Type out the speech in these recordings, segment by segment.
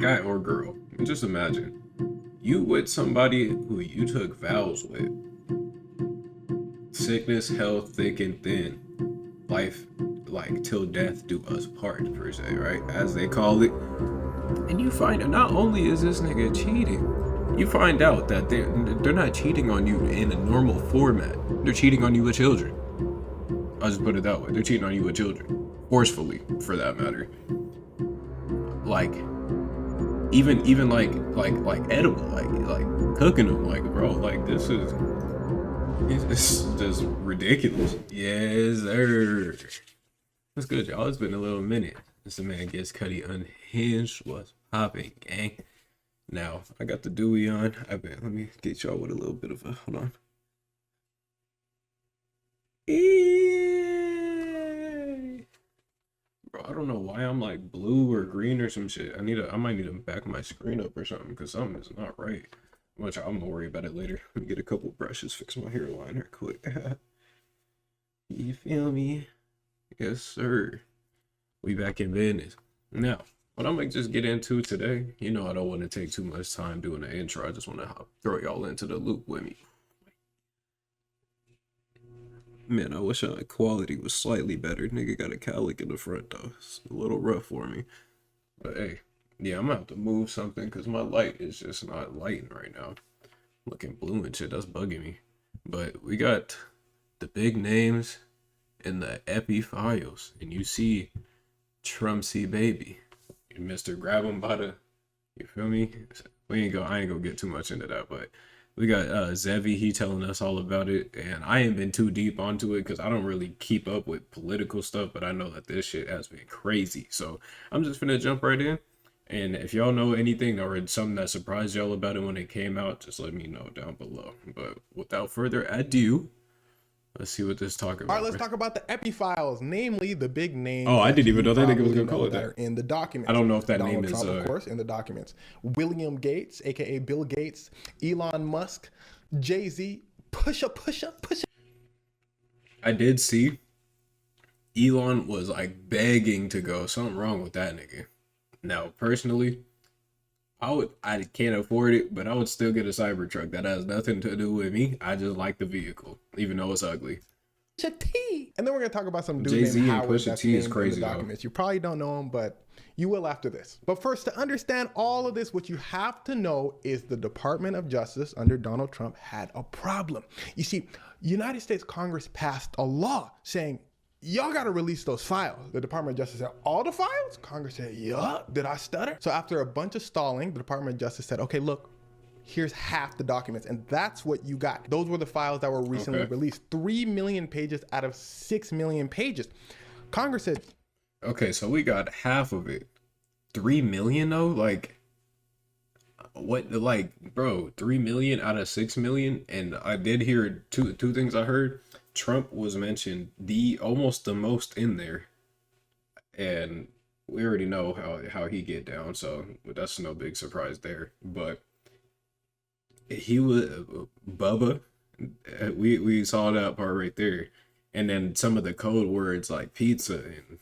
guy or girl, just imagine you with somebody who you took vows with, sickness, health, thick and thin, life, like till death do us part, per se, right? As they call it. And you find out not only is this nigga cheating, you find out that they're not cheating on you in a normal format. They're cheating on you with children. I'll just put it that way. They're cheating on you with children, forcefully, for that matter. Like, even like edible, like cooking them, like bro, like this is it's just ridiculous. Yes, sir. What's good, y'all? It's been a little minute. It's the man GitzCuddy Unhinged. What's popping, gang? Now I got the Dewey on. Let me get y'all with a little bit of a hold on. Bro, I don't know why I'm like blue or green or some shit. I might need to back my screen up or something because something is not right. I'm gonna worry about it later. Let me get a couple brushes, fix my hairline real quick. You feel me? Yes, sir. We back in business. Now, what I'm gonna just get into today, I don't want to take too much time doing the intro. I just want to throw y'all into the loop with me. Man, I wish our quality was slightly better. Nigga got a cowlick in the front though. It's a little rough for me. But hey, yeah, I'm gonna have to move something because my light is just not lighting right now. Looking blue and shit, that's bugging me. But we got the big names in the Epi files, and you see Trumpsy baby. Mr. Grab him by the, you feel me? I ain't gonna get too much into that, but we got Zevi, he telling us all about it, and I ain't been too deep onto it because I don't really keep up with political stuff, but I know that this shit has been crazy. So I'm just gonna jump right in. And if y'all know anything or something that surprised y'all about it when it came out, just let me know down below. But without further ado, let's see what this talk about. All right, let's talk about the Epi files, namely the big names. Oh, I didn't even know that nigga was probably gonna call know it that that. are in the documents. I don't know if that Donald name Trump, is of course, in the documents. William Gates, aka Bill Gates, Elon Musk, Jay-Z, Pusha. I did see Elon was like begging to go. Something wrong with that nigga. Now, personally, I can't afford it, but I would still get a Cybertruck. That has nothing to do with me. I just like the vehicle, even though it's ugly. Pusha T. And then we're gonna talk about some dude Jay-Z named and Howard Pusha that's T is named crazy, in the though. documents. You probably don't know him, but you will after this. But first, to understand all of this, what you have to know is the Department of Justice under Donald Trump had a problem. You see, United States Congress passed a law saying, y'all got to release those files. The Department of Justice said, all the files? Congress said, yeah. Did I stutter? So after a bunch of stalling, the Department of Justice said, okay, look, here's half the documents. And that's what you got. Those were the files that were recently released. 3 million pages out of 6 million pages. Congress said, okay, so we got half of it. 3 million though? Like, what? Like, bro, 3 million out of 6 million? And I did hear two things I heard. Trump was mentioned almost the most in there. And we already know how he get down, so that's no big surprise there. But he was Bubba. We saw that part right there, and then some of the code words like pizza and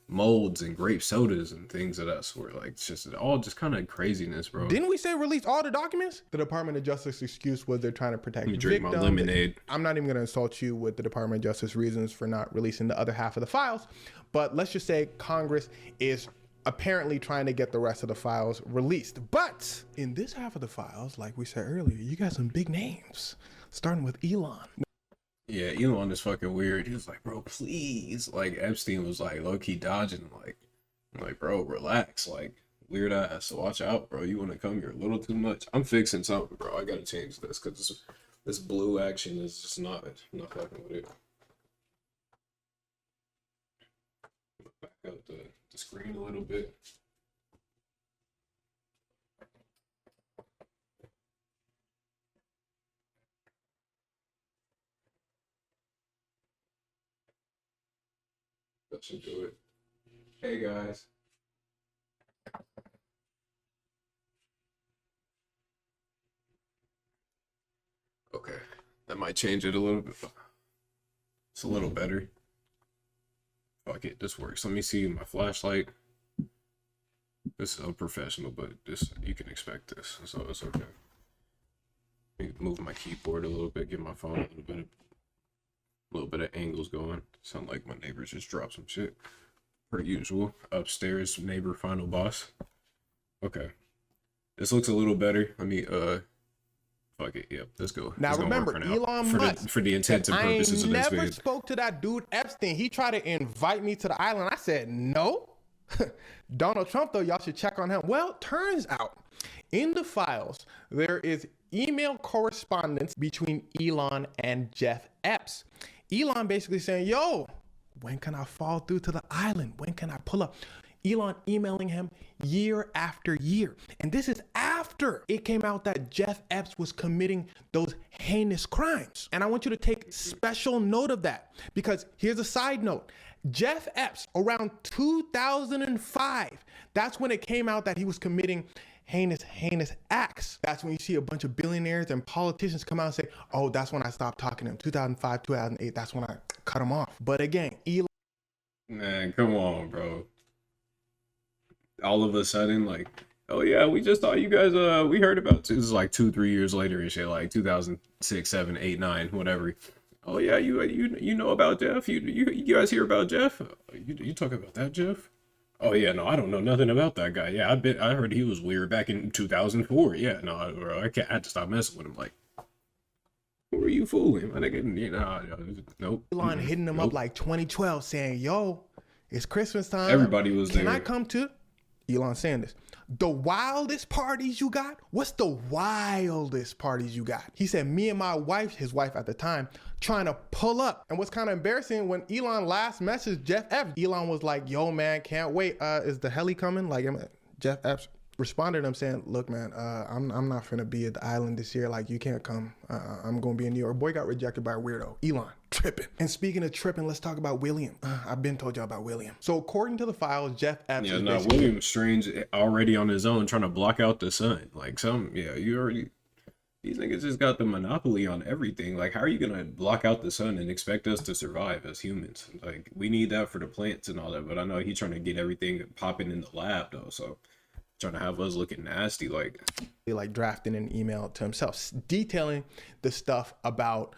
molds and grape sodas and things of that sort. Like it's just all just kind of craziness, bro. didn't we say release all the documents? The Department of Justice excuse was they're trying to protect Let me drink victims. my lemonade. I'm not even going to insult you with the Department of Justice reasons for not releasing the other half of the files, but let's just say Congress is apparently trying to get the rest of the files released. But in this half of the files, like we said earlier, you got some big names, starting with Elon. Yeah, Elon is fucking weird. He was like, bro, please. Like Epstein was like low key dodging. Like, bro, relax. Like, weird ass. So watch out, bro. You want to come here a little too much. I'm fixing something, bro. I gotta change this because this blue action is just not fucking with it. Back up the screen a little bit. That should do it. Hey guys. Okay, that might change it a little bit. It's a little better. Fuck it, this works. Let me see my flashlight. This is unprofessional, but this you can expect this, so it's okay. Let me move my keyboard a little bit, get my phone a little bit of angles going. Sound like my neighbors just dropped some shit. Per usual. Upstairs neighbor final boss. Okay. This looks a little better. Let me fuck it. Yep, let's go. Now remember, Elon Musk, for the intents and purposes of this video. I never spoke to that dude Epstein. He tried to invite me to the island. I said no. Donald Trump, though, y'all should check on him. Well, turns out in the files there is email correspondence between Elon and Jeff Epps. Elon basically saying, yo, when can I fall through to the island? When can I pull up? Elon emailing him year after year. And this is after it came out that Jeff Epps was committing those heinous crimes. And I want you to take special note of that, because here's a side note. Jeff Epps, around 2005, that's when it came out that he was committing heinous acts. That's when you see a bunch of billionaires and politicians come out and say, oh, that's when I stopped talking to him. 2005, 2008, that's when I cut him off. But again, Elon. Man, come on, bro. All of a sudden, like, oh yeah, we just thought you guys, we heard about, this is like 2-3 years later and shit, like 2006, 7, 8, 9, whatever. Oh yeah, you know about Jeff? You guys hear about Jeff? You talk about that Jeff? Oh yeah, no, I don't know nothing about that guy. Yeah, I heard he was weird back in 2004. Yeah, no, bro, I had to stop messing with him. Like, who are you fooling? Nope. Elon hitting him up like 2012 saying, yo, it's Christmas time. Everybody was there. Can I come to? Elon saying this. The wildest parties you got? What's the wildest parties you got? He said, me and my wife, his wife at the time, trying to pull up. And what's kind of embarrassing, when Elon last messaged Jeff Epps, Elon was like, yo, man, can't wait. Is the heli coming? Like, Jeff Epps responded to him saying, look, man, I'm not finna be at the island this year. Like, you can't come. I'm going to be in New York. Boy got rejected by a weirdo. Elon, tripping. And speaking of tripping, let's talk about William. I've been told y'all about William. So according to the files, Jeff Epps is basically... William Strange already on his own trying to block out the sun. Like, these niggas just got the monopoly on everything. Like, how are you going to block out the sun and expect us to survive as humans? Like, we need that for the plants and all that. But I know he's trying to get everything popping in the lab, though. So, trying to have us looking nasty. Like drafting an email to himself, detailing the stuff about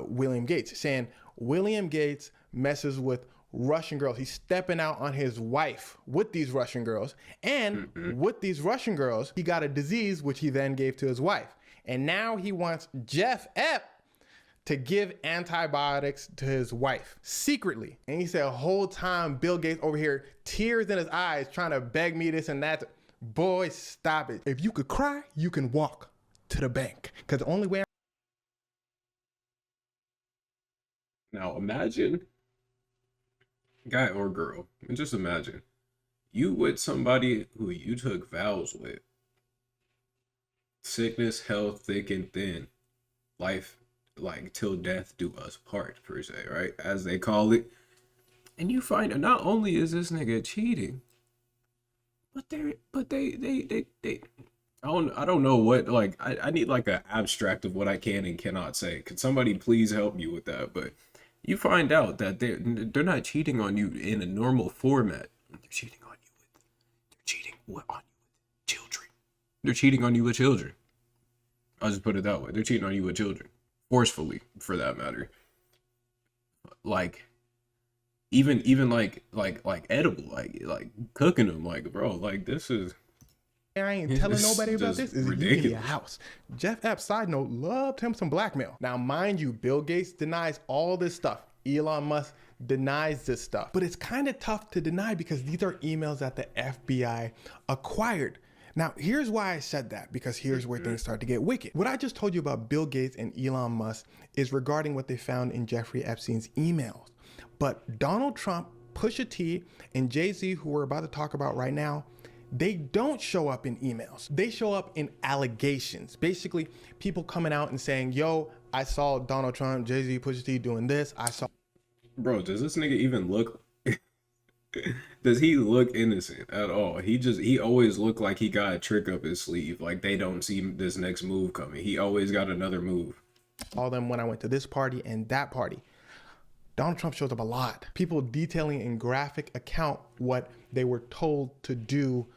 William Gates, saying William Gates messes with Russian girls. He's stepping out on his wife with these Russian girls. And with these Russian girls, he got a disease, which he then gave to his wife. And now he wants Jeff Epps to give antibiotics to his wife secretly. And he said, whole time Bill Gates over here, tears in his eyes, trying to beg me this and that. Boy, stop it. If you could cry, you can walk to the bank. Because the only way. Now imagine, guy or girl, and just imagine, you with somebody who you took vows with. Sickness, health, thick and thin. Life, like, till death do us part, per se, right? As they call it. And you find out not only is this nigga cheating, but they I don't know what, like, I need like an abstract of what I can and cannot say. Could somebody please help me with that? But you find out that they're not cheating on you in a normal format. They're cheating on you with children. They're cheating on you with children. I'll just put it that way. They're cheating on you with children. Forcefully, for that matter. Like, even like edible, like cooking them, like, bro, like, this is, I ain't telling nobody about this. Is ridiculous. You give me a house. Jeff Epps, side note, loved him some blackmail. Now, mind you, Bill Gates denies all this stuff. Elon Musk denies this stuff. But it's kind of tough to deny because these are emails that the FBI acquired. Now, here's why I said that, because here's where things start to get wicked. What I just told you about Bill Gates and Elon Musk is regarding what they found in Jeffrey Epstein's emails. But Donald Trump, Pusha T, and Jay-Z, who we're about to talk about right now, they don't show up in emails. They show up in allegations. Basically, people coming out and saying, yo, I saw Donald Trump, Jay-Z, Pusha T doing this. I saw... Bro, does this nigga even look... Does he look innocent at all? He always looked like he got a trick up his sleeve. Like, they don't see this next move coming. He always got another move. All them when I went to this party and that party. Donald Trump shows up a lot. People detailing in graphic account what they were told to do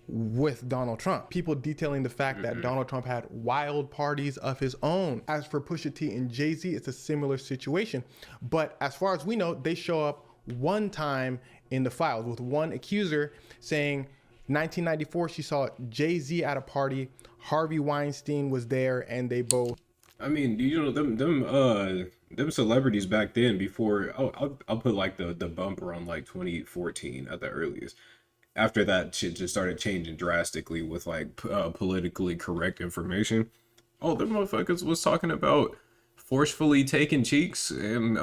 with Donald Trump. People detailing the fact that Donald Trump had wild parties of his own. As for Pusha T and Jay-Z, it's a similar situation. But as far as we know, they show up one time in the files with one accuser saying 1994 she saw Jay-Z at a party, Harvey Weinstein was there, and they both. I mean, you know, them celebrities back then, before, I'll put like the bumper on like 2014 at the earliest. After that shit just started changing drastically with like politically correct information. Oh, them motherfuckers was talking about forcefully taking cheeks and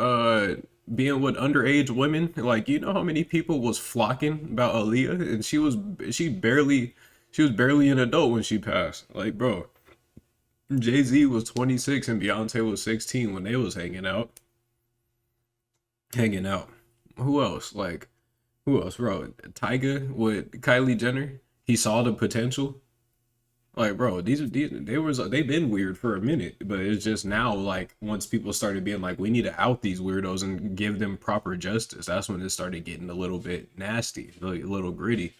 being with underage women. Like, you know how many people was flocking about Aaliyah, and she was barely an adult when she passed. Like, bro, Jay-Z was 26 and Beyonce was 16 when they was hanging out. Who else? Like, who else, bro? Tyga with Kylie Jenner. He saw the potential. Like, bro, they've been weird for a minute, but it's just now, like, once people started being like, we need to out these weirdos and give them proper justice, that's when it started getting a little bit nasty, like, a little gritty.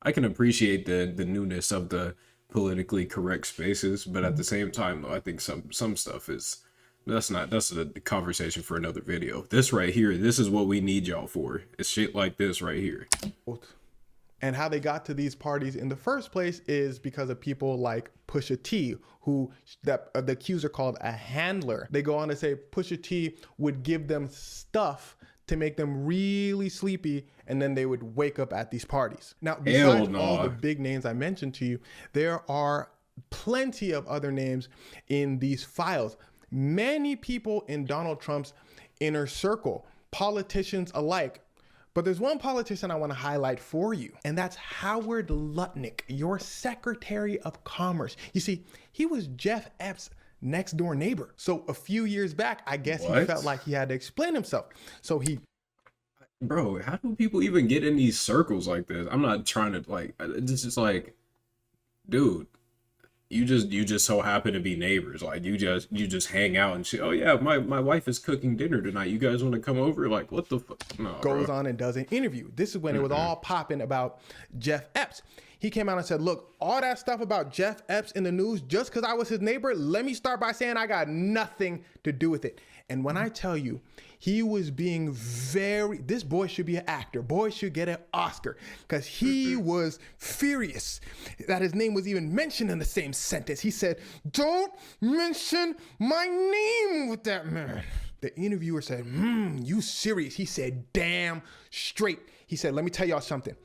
I can appreciate the newness of the politically correct spaces, but at the same time, though, I think some stuff is that's a conversation for another video. This right here, this is what we need y'all for. It's shit like this right here. And how they got to these parties in the first place is because of people like Pusha T, who the accuser called a handler. They go on to say Pusha T would give them stuff to make them really sleepy, and then they would wake up at these parties. Now, besides all the big names I mentioned to you, there are plenty of other names in these files. Many people in Donald Trump's inner circle, politicians alike. But there's one politician I want to highlight for you, and that's Howard Lutnick, your Secretary of Commerce. You see, he was Jeff Epps' next door neighbor. So a few years back, I guess he felt like he had to explain himself. So he... Bro, how do people even get in these circles like this? I'm not trying to, like, it's just like, dude, you just so happen to be neighbors. Like, you just hang out and say, oh yeah, my wife is cooking dinner tonight. You guys want to come over? Like, what the fuck? No, goes on and does an interview. This is when it was all popping about Jeff Epps. He came out and said, look, all that stuff about Jeff Epps in the news, just because I was his neighbor, let me start by saying I got nothing to do with it. And when I tell you, he was being this boy should be an actor. Boy should get an Oscar, because he was furious that his name was even mentioned in the same sentence. He said, don't mention my name with that man. The interviewer said, you serious? He said, damn straight. He said, let me tell y'all something.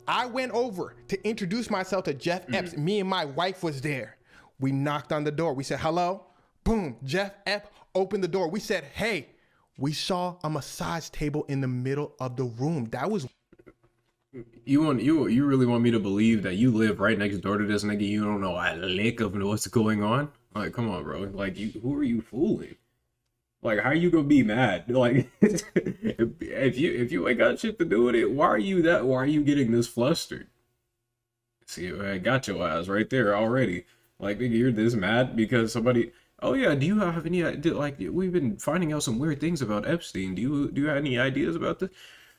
I went over to introduce myself to Jeff Epps. Me and my wife was there. We knocked on the door. We said, hello. Boom. Jeff Epps opened the door. We said, hey, we saw a massage table in the middle of the room. That was... You really want me to believe that you live right next door to this nigga? You don't know a lick of what's going on? Like, come on, bro. Like, who are you fooling? Like, how are you gonna be mad? Like, if you ain't got shit to do with it, why are you getting this flustered? See, I got your ass right there already. Like, nigga, you're this mad because somebody... Oh yeah, do you have any idea? Like, we've been finding out some weird things about Epstein. Do you have any ideas about this?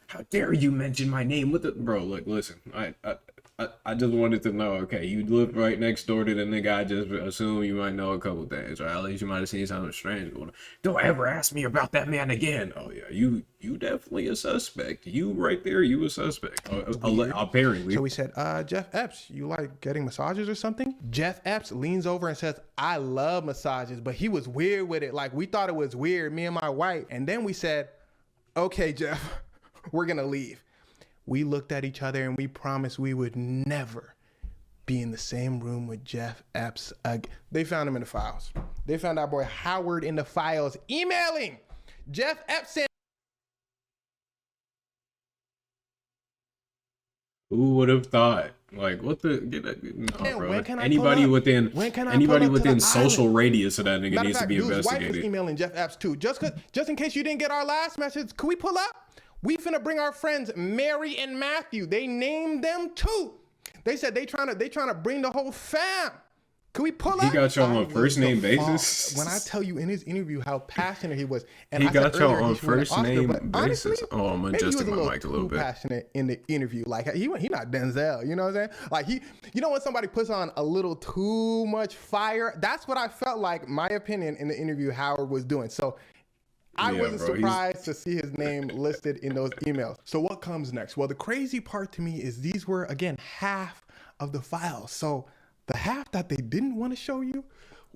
How dare you mention my name with it, bro? Look, listen, I just wanted to know. Okay, you live right next door to the nigga. I just assume you might know a couple things, or at least you might have seen something strange going on. Don't ever ask me about that man again. Oh yeah, you definitely a suspect. You right there, you a suspect. Apparently. So we said, Jeff Epps, you like getting massages or something? Jeff Epps leans over and says, I love massages, but he was weird with it. Like, we thought it was weird, me and my wife. And then we said, okay, Jeff, we're gonna leave. We looked at each other and we promised we would never be in the same room with Jeff Epps again. They found him in the files. They found our boy Howard in the files emailing Jeff Epps. Who would have thought? Like, what the? No, bro. Anybody within social radius of that nigga needs to be investigated. His wife is emailing Jeff Epps too. Just in case you didn't get our last message, can we pull up? We finna bring our friends Mary and Matthew. They named them too. They said they trying to bring the whole fam. Can we pull He up? got y'all I on was first name default. basis. When I tell you in his interview how passionate he was, and He I said got y'all earlier he on should win an first Oscar, name but honestly, basis. Oh, I'm maybe he was adjusting a my little mic a little too bit. passionate in the interview. Like he not Denzel, you know what I'm saying? Like you know when somebody puts on a little too much fire. That's what I felt like. My opinion in the interview Howard was doing. So I Yeah, wasn't bro. He's surprised to see his name listed in those emails. So what comes next? Well, the crazy part to me is these were, again, half of the files. So the half that they didn't want to show you,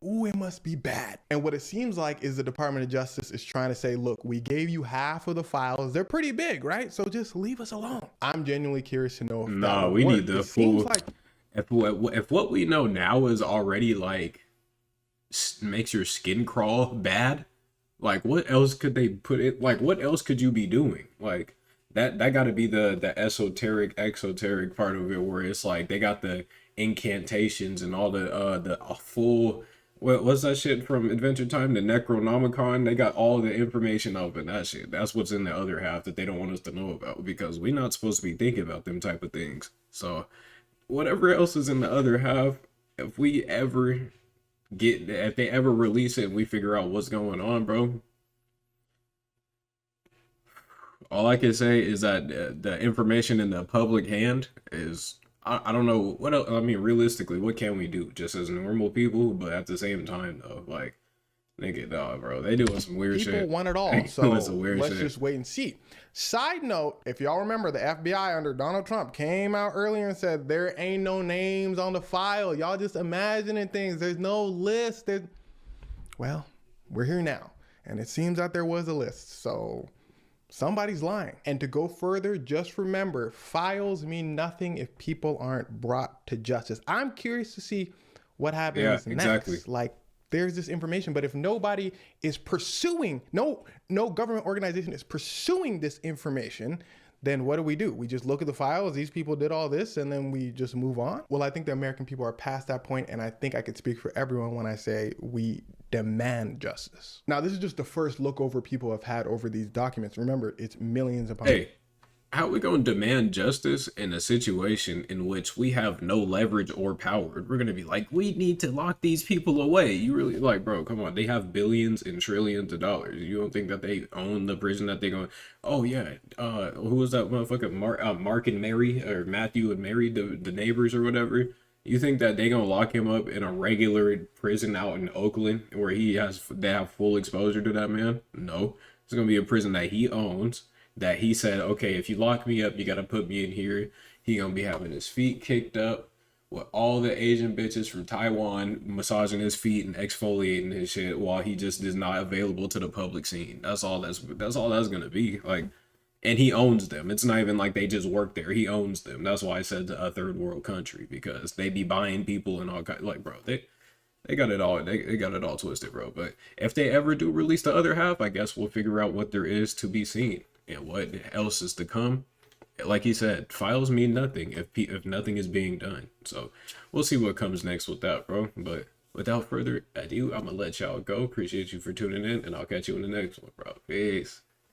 ooh, it must be bad. And what it seems like is the Department of Justice is trying to say, look, we gave you half of the files. They're pretty big, right? So just leave us alone. I'm genuinely curious to know if that nah. would We work. need the It seems full. like If what we know now is already like makes your skin crawl bad, like what else could they put it? Like what else could you be doing? Like that got to be the esoteric exoteric part of it, where it's like they got the incantations and all the full. What's that shit from Adventure Time? The Necronomicon. They got all the information of it. That shit. That's what's in the other half that they don't want us to know about, because we're not supposed to be thinking about them type of things. So whatever else is in the other half, if we ever if they ever release it and we figure out what's going on, bro, all I can say is that the information in the public hand is, I don't know what else, I mean, realistically, what can we do just as normal people? But at the same time, though, like, nigga, dog, bro, they doing some weird shit. people want it all. They So doing some weird let's shit. just wait and see. Side note, if y'all remember, the FBI under Donald Trump came out earlier and said there ain't no names on the file. Y'all just imagining things. There's no list. Well, we're here now. And it seems that there was a list. So somebody's lying. And to go further, just remember, files mean nothing if people aren't brought to justice. I'm curious to see what happens Yeah, next. exactly. Like, there's this information, but if nobody is pursuing, no government organization is pursuing this information, then what do? We just look at the files, these people did all this, and then we just move on? Well, I think the American people are past that point, and I think I could speak for everyone when I say we demand justice. Now, this is just the first look over people have had over these documents. Remember, it's millions upon. Hey, how we gonna demand justice in a situation in which we have no leverage or power? We're gonna be like, we need to lock these people away. You really, like, bro, come on. They have billions and trillions of dollars. You don't think that they own the prison that they going? Oh yeah, who was that motherfucker? Mark and Mary, or Matthew and Mary, the neighbors or whatever. You think that they gonna lock him up in a regular prison out in Oakland where they have full exposure to that man? No, it's gonna be a prison that he owns, that he said, okay, if you lock me up, you gotta put me in here. He gonna be having his feet kicked up with all the Asian bitches from Taiwan massaging his feet and exfoliating his shit while he just is not available to the public scene. That's all that's gonna be. Like, and he owns them. It's not even like they just work there. He owns them. That's why I said a third world country, because they be buying people and all kind, like, bro, they got it all. They got it all twisted, bro. But if they ever do release the other half, I guess we'll figure out what there is to be seen and what else is to come. Like he said, files mean nothing if nothing is being done. So we'll see what comes next with that, bro. But without further ado, I'm gonna let y'all go. Appreciate you for tuning in, and I'll catch you in the next one, bro. Peace.